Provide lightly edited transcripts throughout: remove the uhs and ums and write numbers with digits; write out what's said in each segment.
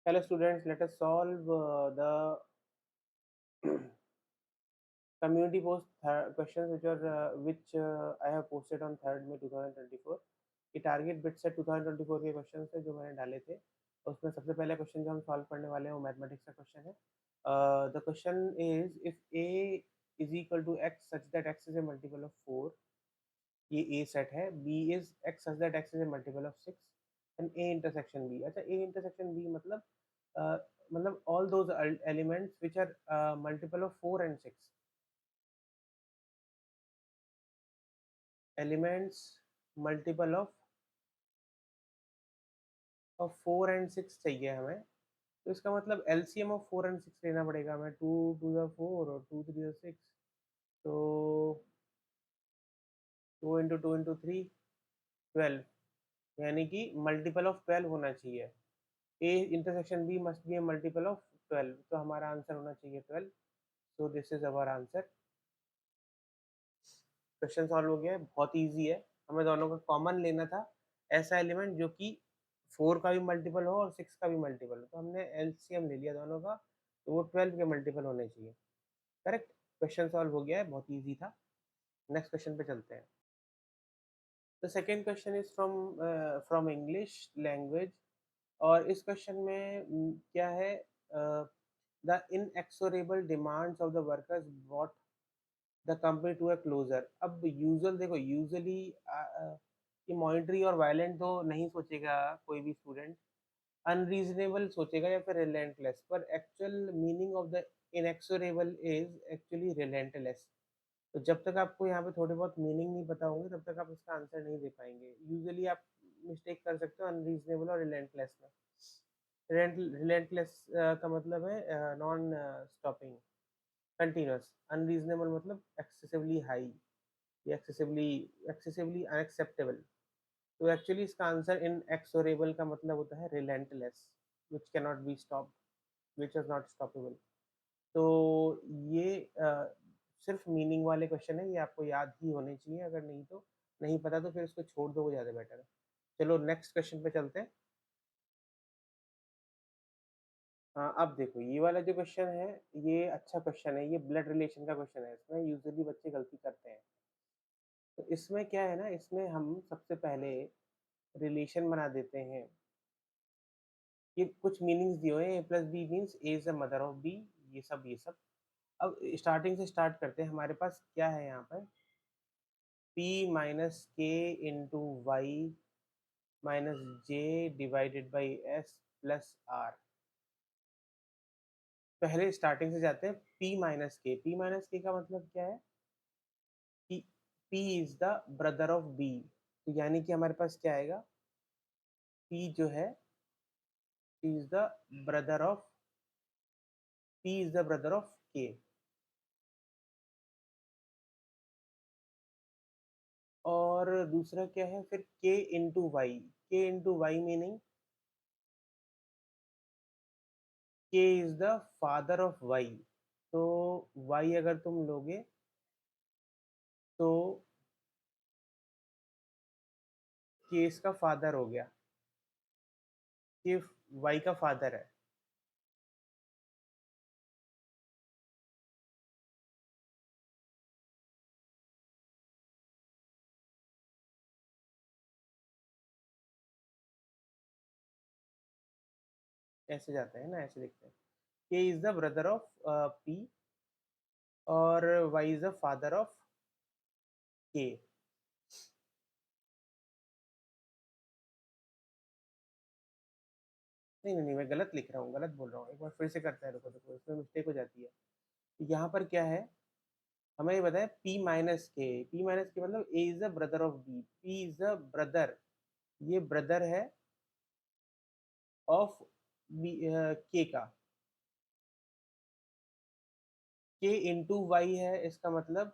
Hello students, let us solve the community post questions which I have posted on 3rd May 2024. ये target bit set 2024 के question है जो मैंने डाले थे। उसमें सबसे पहले क्वेश्चन जो हम सॉल्व करने वाले हैं वो मैथमेटिक्स का क्वेश्चन है। The question is if a is equal to x such that x is a multiple of 4, ये a सेट है। b is x such that x is a multiple of 6 and a intersection b। अच्छा, a intersection b मतलब मतलब all those elements which are multiple of 4 and 6 elements multiple of 4 and 6 चाहिए हमें। तो इसका मतलब LCM of 4 and 6 लेना पड़ेगा हमें। 2 2 the 4 और 2 3 the 6, तो 2 into 2 into 3 12, यानी कि मल्टीपल ऑफ 12 होना चाहिए। A intersection B must be A multiple of 12, तो हमारा आंसर होना चाहिए 12। So this is our answer. Question solve हो गया है, बहुत इजी है। हमें दोनों का कॉमन लेना था, ऐसा एलिमेंट जो कि 4 का भी मल्टीपल हो और 6 का भी मल्टीपल हो। तो हमने एलसीएम ले लिया दोनों का, तो वो 12 के मल्टीपल होने चाहिए। करेक्ट, क्वेश्चन सॉल्व हो गया है, बहुत इजी था। नेक्स्ट क्वेश्चन पे चलते हैं। The second question is from English language, और इस क्वेश्चन में क्या है, the inexorable demands of the workers brought the company to a closure. अब यूजुअल देखो, यूजुअली ये मॉनिटरी और वायलेंट तो नहीं सोचेगा कोई भी स्टूडेंट, अनरीजनेबल सोचेगा या फिर रिलेंटलेस, पर actual meaning of the inexorable is actually relentless. तो जब तक आपको यहाँ पे थोड़े बहुत मीनिंग नहीं पता होंगे तब तक आप इसका आंसर नहीं दे पाएंगे। यूजुअली आप मिस्टेक कर सकते हो अनरीजनेबल और रिलेंटलेस में। रिलेंटलेस का मतलब है नॉन स्टॉपिंग, कंटिन्यूअस। अनरीजनेबल मतलब एक्सेसिवली हाई या एक्सेसिवली अनएक्सेप्टेबल। तो एक्चुअली इसका आंसर इनएक्सोरेबल का मतलब होता है relentless, which can not be stopped, which is not stoppable. तो ये सिर्फ मीनिंग वाले क्वेश्चन है, ये आपको याद ही होने चाहिए। अगर नहीं तो नहीं पता तो फिर इसको छोड़ दो, वो ज़्यादा बेटर है। चलो नेक्स्ट क्वेश्चन पे चलते हैं। हाँ, अब देखो ये वाला जो क्वेश्चन है, ये अच्छा क्वेश्चन है। ये ब्लड रिलेशन का क्वेश्चन है। इसमें यूजुअली बच्चे गलती करते हैं। तो इसमें क्या है ना, इसमें हम सबसे पहले रिलेशन बना देते हैं। ये कुछ मीनिंग्स दिए हुए हैं, A plus B means A is the mother of B, ये सब। अब स्टार्टिंग से स्टार्ट करते हैं। हमारे पास क्या है यहाँ पर, p minus k into y minus j divided by s plus r. पहले स्टार्टिंग से जाते हैं। p minus k, p minus k का मतलब क्या है कि p is the brother of b। तो यानी कि हमारे पास क्या आएगा, p जो है, p is the brother of p is the brother of k। और दूसरा क्या है फिर, k into y. k into y meaning k is the father of y। तो y अगर तुम लोगे तो k इसका फादर हो गया, k y का फादर है। ऐसे जाते हैं ना, ऐसे लिखते हैं, k is the brother of p और y is the father of k। नहीं नहीं नहीं, मैं गलत लिख रहा हूँ, गलत बोल रहा हूँ। एक बार फिर से करते हैं, रुको रुको, इसमें मिस्टेक हो जाती है। यहाँ पर क्या है, हमें ये बताया p minus k. p minus के मतलब a is the brother of b, p is the brother, ये ब्रदर है ऑफ k का। k इंटू वाई है, इसका मतलब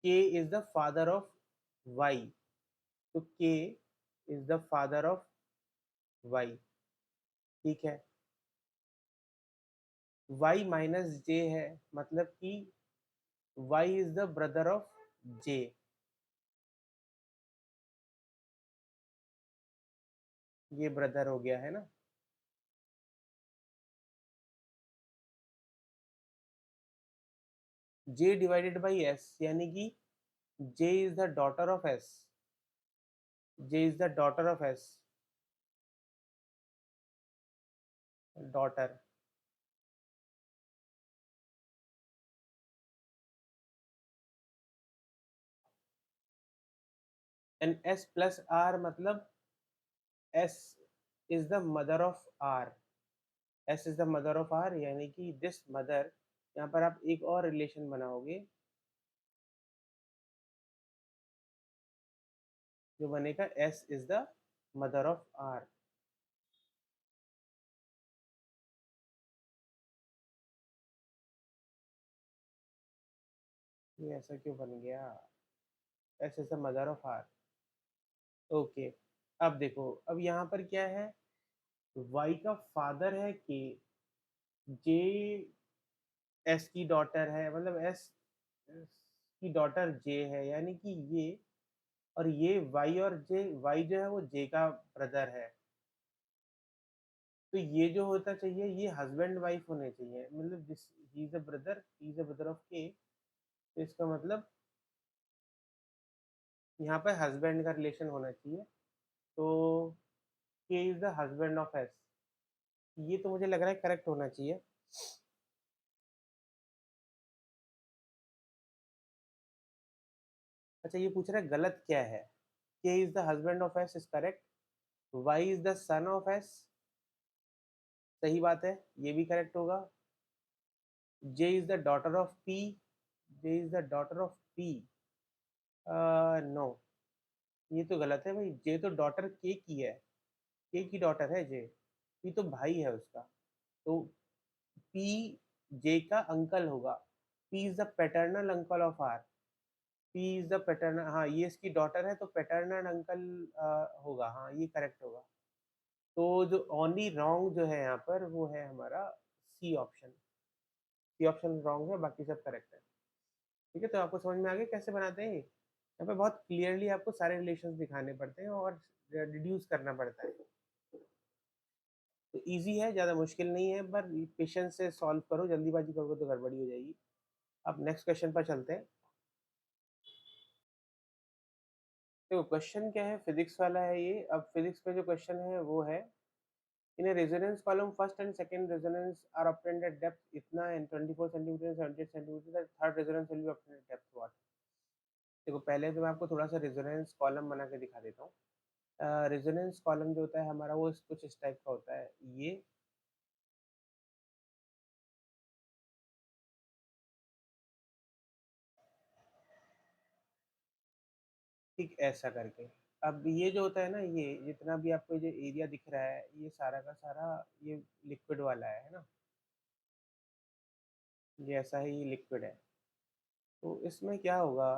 k is the father of y। तो k is the father of y, ठीक है। y माइनस j है, मतलब कि y is the brother of j। ये ब्रदर हो गया है ना। J डिवाइडेड बाई S, यानी कि J is the daughter of S, J is the daughter of S, daughter, and S plus R मतलब S is the mother of R, S is the mother of R, यानी कि this mother, यहाँ पर आप एक और relation बनाओगे जो बनेगा S is the mother of R। ये ऐसा क्यों बन गया? S is the mother of R। Okay, अब देखो, अब यहाँ पर क्या है, Y का फादर है K, J S की डॉटर है, मतलब S की डॉटर J है, यानी कि ये और ये Y और J, Y जो है वो J का ब्रदर है, तो ये जो होता चाहिए ये हस्बैंड वाइफ होने चाहिए, मतलब this he is a brother, he is a brother of के, तो इसका मतलब यहाँ पर हस्बैंड का रिलेशन होना चाहिए, तो के is the husband of S, ये तो मुझे लग रहा है करेक्ट होना चाहिए। अच्छा, ये पूछ रहा है गलत क्या है, K is the husband of S is correct, Y is the son of S, सही बात है, ये भी करेक्ट होगा। J is the daughter of P, J is the daughter of P, no, ये तो गलत है भाई, जे तो डॉटर के की है, के की डॉटर है जे, पी तो भाई है उसका, तो पी जे का अंकल होगा, p is the paternal uncle of r, p is the paternal, हाँ ये इसकी डॉटर है तो पैटर्नल अंकल होगा, हाँ ये करेक्ट होगा। तो जो ओनली रॉन्ग जो है यहाँ पर वो है हमारा c option, c option wrong है, बाकी सब करेक्ट है। ठीक है, तो आपको समझ में आ गया कैसे बनाते हैं, यहाँ पे बहुत क्लियरली आपको सारे रिलेशंस दिखाने पड़ते हैं और डिड्यूस करना पड़ता है, तो इजी है, ज़्यादा मुश्किल नहीं है, पर पेशेंस से सॉल्व करो, जल्दीबाजी करोगे तो गड़बड़ी हो जाएगी। अब नेक्स्ट क्वेश्चन पर चलते हैं। देखो क्वेश्चन क्या है, फिजिक्स वाला है ये। अब फिजिक्स में जो क्वेश्चन है वो है, इन a resonance column first and second resonance are obtained at depth इतना and 24 centimeter and 78 centimeter, the third resonance will be obtained at depth what? देखो पहले तो मैं आपको थोड़ा सा रेजोनेंस कॉलम बना के दिखा देता हूँ। रेजोनेंस कॉलम जो होता है हमारा वो कुछ इस टाइप का होता है, ये ठीक ऐसा करके। अब ये जो होता है ना, ये जितना भी आपको जो एरिया दिख रहा है ये सारा का सारा ये लिक्विड वाला है ना, ये ऐसा ही लिक्विड है। तो इसमें क्या होगा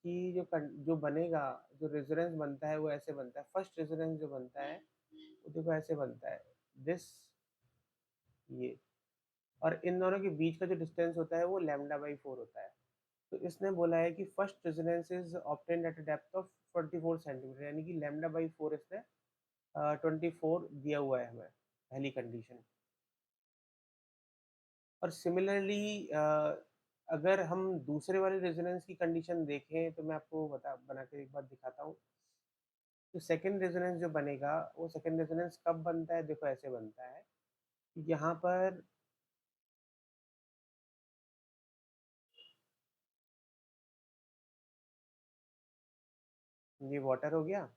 कि जो बनेगा, जो रेजोनेंस बनता है वो ऐसे बनता है, फर्स्ट रेजोनेंस जो बनता है वो देखो ऐसे बनता है, दिस, ये, और इन दोनों के बीच का जो डिस्टेंस होता है वो लैम्डा बाई 4 होता है। तो इसने बोला है कि first resonance is obtained at a depth of 24 centimetre, यानी कि लैम्डा बाई 4 इसने 24 दिया हुआ है हमें, पहली कंडीशन। और सिमिलरली अगर हम दूसरे वाले रेजोनेंस की कंडीशन देखें तो मैं आपको बना के एक बार दिखाता हूँ। तो सेकंड रेजोनेंस जो बनेगा वो सेकंड रेजोनेंस कब बनता है, देखो ऐसे बनता है, यहाँ पर ये वाटर हो गया,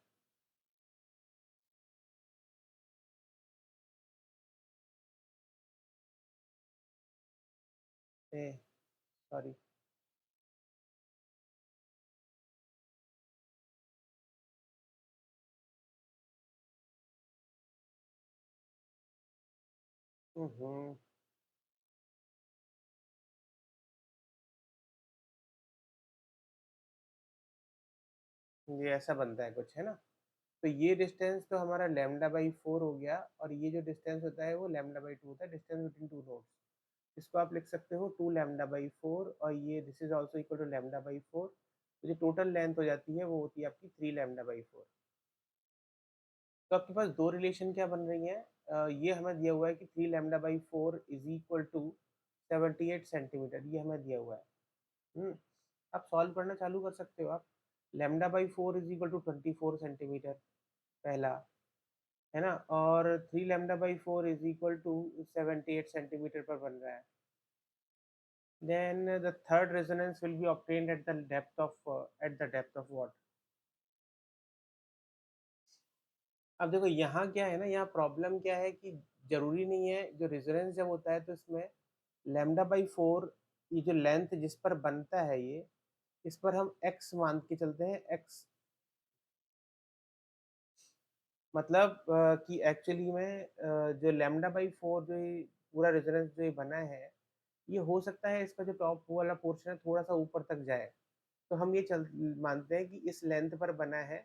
सॉरी, हम्म, ये ऐसा बनता है कुछ, है ना। तो ये डिस्टेंस तो हमारा लैम्डा बाई 4 हो गया, और ये जो डिस्टेंस होता है वो लैम्डा बाई 2 होता है, डिस्टेंस बिटवीन टू नोड्स। इसको आप लिख सकते हो 2 लैम्डा बाई 4, और ये this is also equal to lambda by 4, तो जो टोटल लेंथ हो जाती है वो होती है आपकी 3 लैम्डा बाई 4। तो आपके पास दो रिलेशन क्या बन रही हैं, ये हमें दिया हुआ है कि 3 lambda by 4 is equal to 78 centimetre, ये हमें दिया हुआ है। आप सॉल्व करना चालू कर सकते हो आप। Lambda by 4 is equal to 24 centimetre पहला, है ना, और 3 lambda by 4 is equal to 78 centimetre पर बन रहा है। Then the third resonance will be obtained at the depth of what? अब देखो यहाँ क्या है ना, यहाँ प्रॉब्लम क्या है कि जरूरी नहीं है, जो रेजोनेंस जब होता है तो इसमें लैम्डा बाई 4, ये जो लेंथ जिस पर बनता है ये, इस पर हम x मान के चलते हैं। x मतलब कि एक्चुअली में जो लैम्डा बाई 4 जो ये पूरा रेजोनेंस जो ये बना है, ये हो सकता है इसका जो टॉप वाला पोर्शन है थोड़ा सा ऊपर तक जाए, तो हम ये चल मानते हैं कि इस लेंथ पर बना है।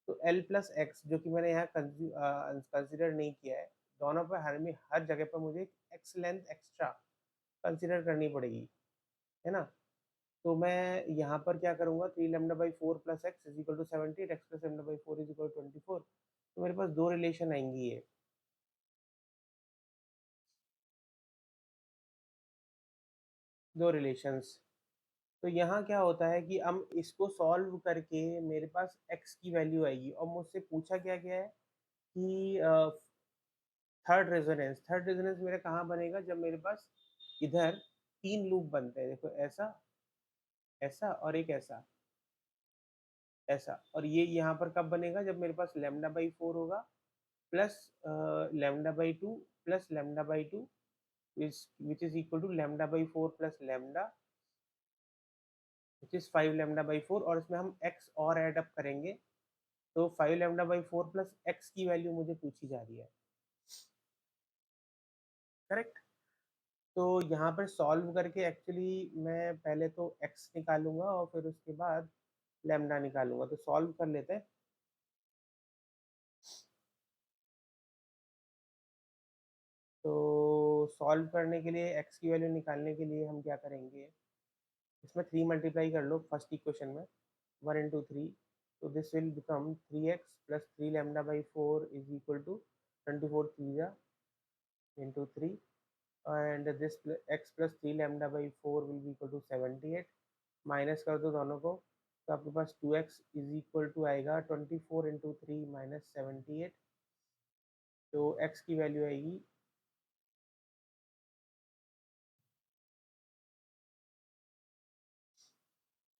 तो L प्लस एक्स जो कि मैंने यहाँ कंसिडर नहीं किया है, दोनों पर हर जगह पर मुझे एक्स लेंथ एक्स्ट्रा कंसिडर करनी पड़ेगी, है ना। तो मैं यहाँ पर क्या करूँगा, 3 lambda by 4 plus x is equal to 78, x plus lambda by 4 is equal to 24। तो मेरे पास दो रिलेशन आएंगी ये, दो रिलेशंस। तो यहाँ क्या होता है कि हम इसको सॉल्व करके मेरे पास x की वैल्यू आएगी, और मुझसे पूछा क्या गया है कि थर्ड रेजोनेंस मेरा कहाँ बनेगा, जब मेरे पास इधर तीन लूप बनते हैं, देखो ऐसा, ऐसा और एक ऐसा, ऐसा, और ये यहाँ पर कब बनेगा, जब मेरे पास लैम्डा बाई 4 होगा plus lambda by 2 plus lambda by 2 which is equal to lambda by 4 plus lambda which is 5 lambda by 4, और इसमें हम x और ऐड अप करेंगे। तो 5 लैम्डा बाई 4 प्लस x की वैल्यू मुझे पूछी जा रही है, करेक्ट। तो यहाँ पर सॉल्व करके एक्चुअली मैं पहले तो x निकालूंगा और फिर उसके बाद लैम्डा निकालूंगा। तो सॉल्व कर लेते हैं। तो सॉल्व करने के लिए x की वैल्यू निकालने के लिए हम क्या करेंगे, इसमें 3 मल्टीप्लाई कर लो फर्स्ट इक्वेशन में, 1 इंटू 3। तो this will become 3x plus 3 lambda by 4 is equal to 24 3 into 3, and this x plus 3 lambda by 4 will be equal to 78। Minus कर दो दोनों को, तो आपके पास 2x इज इक्वल टू आएगा 24 इंटू 3 माइनस 78। तो x की वैल्यू आएगी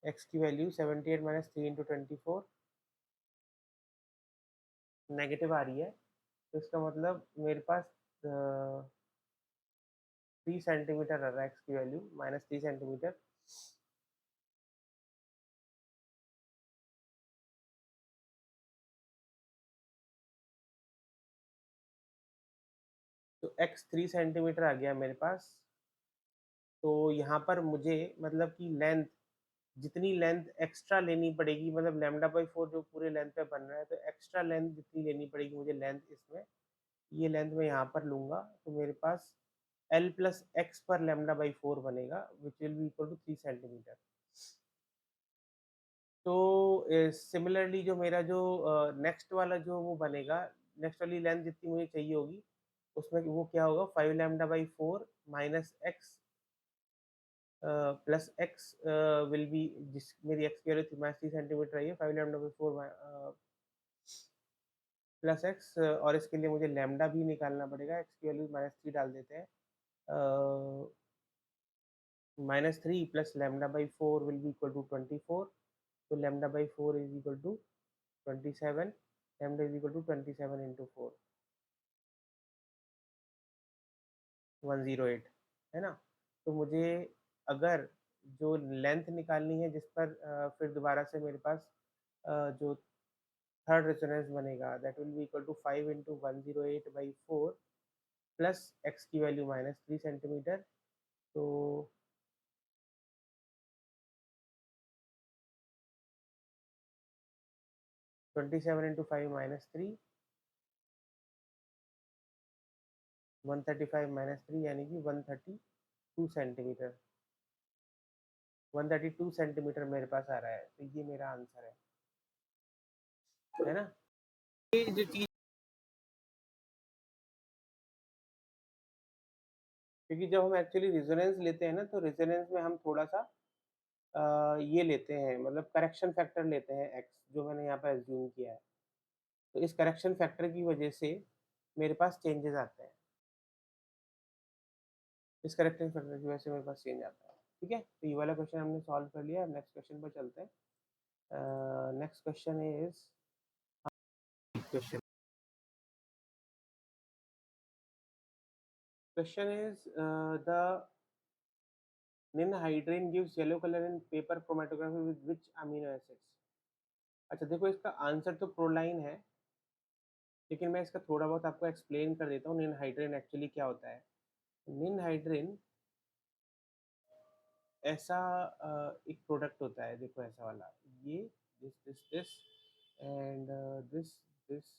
x की वैल्यू 78 माइनस 3 इंटू 24, नेगेटिव आ रही है। तो इसका मतलब मेरे पास 3 सेंटीमीटर आ रहा है x की वैल्यू, -3 सेंटीमीटर। तो x 3 सेंटीमीटर आ गया मेरे पास। तो यहाँ पर मुझे मतलब कि लेंथ, जितनी लेंथ एक्स्ट्रा लेनी पड़ेगी, मतलब लैम्डा बाई 4 जो पूरे लेंथ पे बन रहा है, तो एक्स्ट्रा लेंथ जितनी लेनी पड़ेगी मुझे लेंथ इसमें, ये लेंथ मैं यहाँ पर लूंगा। तो मेरे पास L प्लस एक्स पर लैम्डा बाई 4 बनेगा which will be equal to 3 centimetre. तो सिमिलरली जो मेरा जो नेक्स्ट वाला जो वो बनेगा, नेक्स्ट वाली लेंथ जितनी मुझे चाहिए होगी, उसमें वो क्या होगा, 5 lambda by 4 minus x plus x will be, जिस मेरी एक्स की वैल्यू 3 सेंटीमीटर आई है, 5 लैम्डा बाई 4 प्लस एक्स, और इसके लिए मुझे लैम्डा भी निकालना पड़ेगा। एक्स की वैल्यू -3 डाल देते हैं, -3 plus lambda by 4 will be equal to 24। तो lambda by 4 is equal to 27, lambda is equal to 27 into 4, 108, है ना। तो मुझे अगर जो लेंथ निकालनी है जिस पर फिर दोबारा से मेरे पास जो थर्ड रेजोनेंस बनेगा, that will be equal to 5 into 108 by 4 plus x की वैल्यू -3 सेंटीमीटर। तो 27 इंटू 5 -3, 135 -3 यानी कि 132 सेंटीमीटर, 132 सेंटीमीटर मेरे पास आ रहा है। तो ये मेरा आंसर है ना। ये जो चीज, क्योंकि जब हम एक्चुअली रेजोनेंस लेते हैं ना, तो रेजोनेंस में हम थोड़ा सा ये लेते हैं, मतलब करेक्शन फैक्टर लेते हैं x, जो मैंने यहाँ पे एज्यूम किया है। तो इस करेक्शन फैक्टर की वजह से मेरे पास चेंजेस आते हैं। इस करेक्शन फैक्टर की वजह से मेरे पास चेंज आता है। ठीक है, तो ये वाला क्वेश्चन हमने सॉल्व कर लिया। नेक्स्ट क्वेश्चन पर चलते हैं। Next question is question is the ninhydrin gives yellow color in paper chromatography with which amino acids? अच्छा देखो, इसका आंसर तो प्रोलाइन है, लेकिन मैं इसका थोड़ा बहुत आपको एक्सप्लेन कर देता हूँ निनहाइड्रिन एक्चुअली क्या होता है। निनहाइड्रिन ऐसा एक प्रोडक्ट होता है, देखो ऐसा वाला, ये this this this and this this,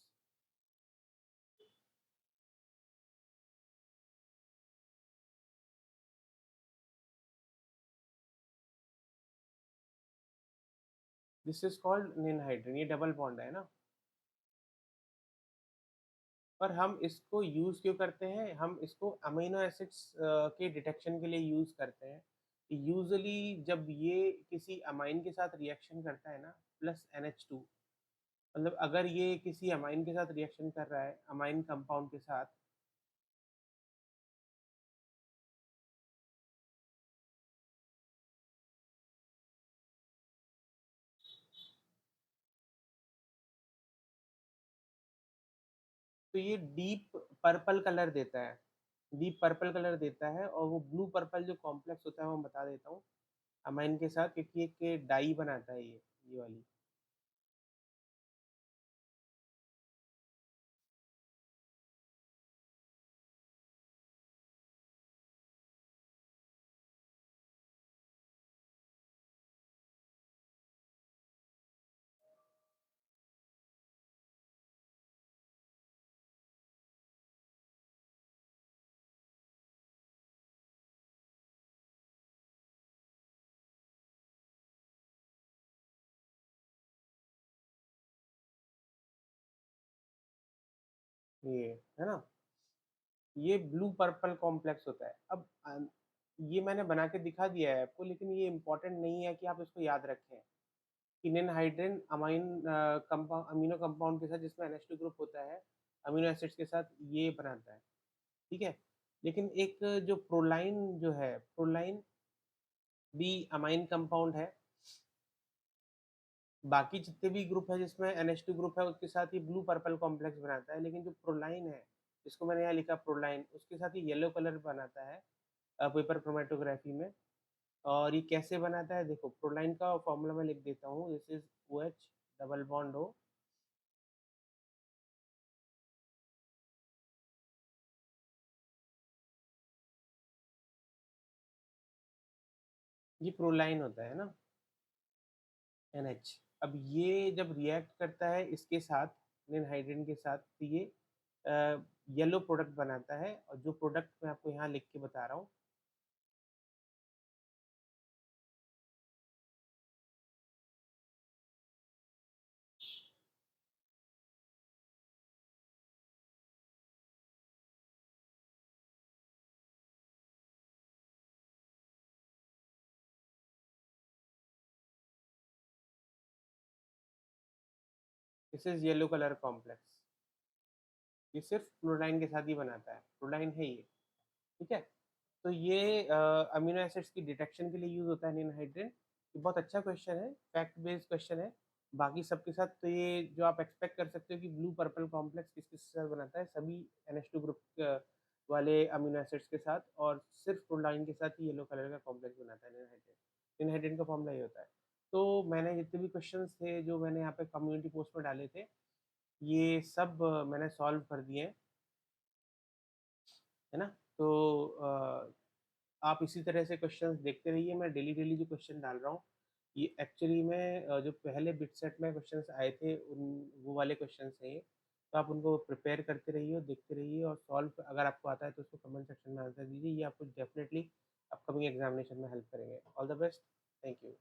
this is called ninhydrin. ये डबल बॉन्ड है ना, और हम इसको यूज क्यों करते हैं? हम इसको अमीनो एसिड्स के डिटेक्शन के लिए यूज करते हैं। यूजुअली जब ये किसी अमाइन के साथ रिएक्शन करता है ना, प्लस NH2, मतलब अगर ये किसी अमाइन के साथ रिएक्शन कर रहा है, अमाइन कंपाउंड के साथ, तो ये डीप पर्पल कलर देता है। डीप पर्पल कलर देता है, और वो ब्लू पर्पल जो कॉम्प्लेक्स होता है वो मैं बता देता हूँ अमाइन के साथ, क्योंकि एक डाई बनाता है ये वाली। ये है ना, ये ब्लू पर्पल कॉम्प्लेक्स होता है। अब ये मैंने बना के दिखा दिया है आपको, लेकिन ये इम्पोर्टेंट नहीं है कि आप इसको याद रखें। किनेनहाइड्रिन अमाइन कंपाउंड, अमीनो कंपाउंड के साथ जिसमें NH2 ग्रुप होता है, अमीनो एसिड्स के साथ ये बनाता है। ठीक है, लेकिन एक जो प्रोलाइन जो है, प्रोलाइन भी अमाइन कंपाउंड है। बाकी जितने भी ग्रुप है जिसमें NH2 ग्रुप है, उसके साथ ये ब्लू पर्पल कॉम्प्लेक्स बनाता है, लेकिन जो प्रोलाइन है, जिसको मैंने यहाँ लिखा प्रोलाइन, उसके साथ ये येलो कलर बनाता है पेपर क्रोमेटोग्राफी में। और ये कैसे बनाता है, देखो प्रोलाइन का फॉर्मूला मैं लिख देता हूँ। This is OH double bond O, ये प्रोलाइन होता है ना, NH। अब ये जब रिएक्ट करता है इसके साथ, निनहाइड्रिन के साथ, तो ये येलो प्रोडक्ट बनाता है, और जो प्रोडक्ट मैं आपको यहाँ लिख के बता रहा हूँ, this is yellow colour complex. ये सिर्फ प्रोलाइन के साथ ही बनाता है, प्रोलाइन है ये। ठीक है, तो ये अमीनो एसिड्स की डिटेक्शन के लिए यूज होता है निनहाइड्रिन। ये बहुत अच्छा क्वेश्चन है, फैक्ट बेस्ड क्वेश्चन है। बाकी सबके साथ तो ये जो आप एक्सपेक्ट कर सकते हो कि ब्लू पर्पल कॉम्प्लेक्स किस किस के साथ बनाता है, सभी NH2 ग्रुप वाले अमीनो एसिड्स के साथ, और सिर्फ प्रोलाइन के साथ ही येलो कलर का कॉम्प्लेक्स बनाता है निनहाइड्रिन। निनहाइड्रिन का फॉर्मूला ये होता है। तो मैंने जितने भी क्वेश्चंस थे जो मैंने यहाँ पे कम्युनिटी पोस्ट में डाले थे, ये सब मैंने सॉल्व कर दिए हैं, है ना। तो आप इसी तरह से क्वेश्चंस देखते रहिए। मैं डेली डेली जो क्वेश्चन डाल रहा हूँ, ये एक्चुअली में जो पहले बिट सेट में क्वेश्चंस आए थे, उन वो वाले क्वेश्चंस हैं ये। तो आप उनको प्रिपेयर करते रहिए और देखते रहिए, और सॉल्व अगर आपको आता है तो उसको कमेंट सेक्शन में आंसर दीजिए। ये आपको डेफिनेटली अपकमिंग एग्जामिनेशन में हेल्प करेंगे। All the best, thank you.